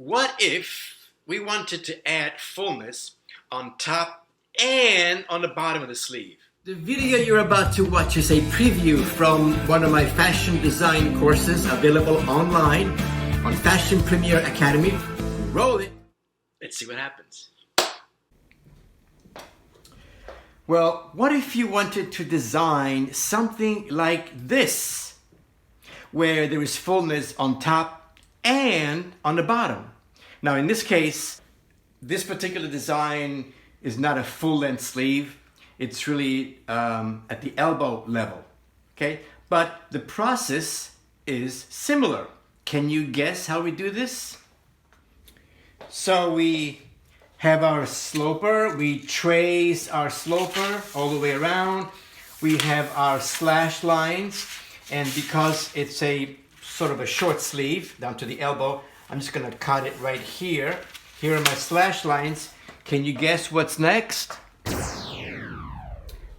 What if we wanted to add fullness on top and on the bottom of the sleeve? The video you're about to watch is a preview from one of my fashion design courses available online on Fashion Premier Academy. Roll it. Let's see what happens. Well, what if you wanted to design something like this, where there is fullness on top and on the bottom? Now, in this case, this particular design is not a full-length sleeve. It's really at the elbow level, okay? But the process is similar. Can you guess how we do this? So we have our sloper, we trace our sloper all the way around. We have our slash lines, and because it's a sort of a short sleeve down to the elbow, I'm just gonna cut it right here. Here are my slash lines. Can you guess what's next?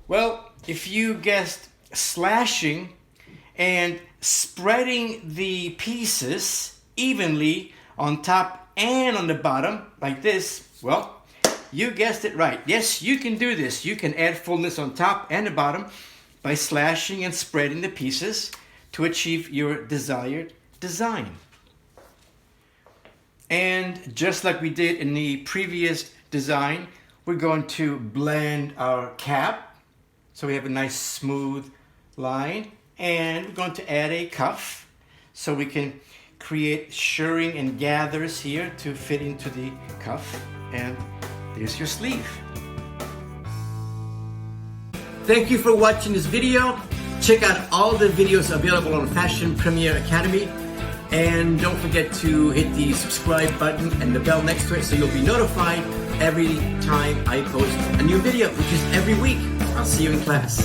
Well, if you guessed slashing and spreading the pieces evenly on top and on the bottom like this, well, you guessed it right. Yes, you can do this. You can add fullness on top and the bottom by slashing and spreading the pieces to achieve your desired design. And just like we did in the previous design, we're going to blend our cap so we have a nice smooth line, and we're going to add a cuff so we can create shirring and gathers here to fit into the cuff, and there's your sleeve. Thank you for watching this video. Check out all the videos available on Fashion Premier Academy, and don't forget to hit the subscribe button and the bell next to it so you'll be notified every time I post a new video, which is every week. I'll see you in class.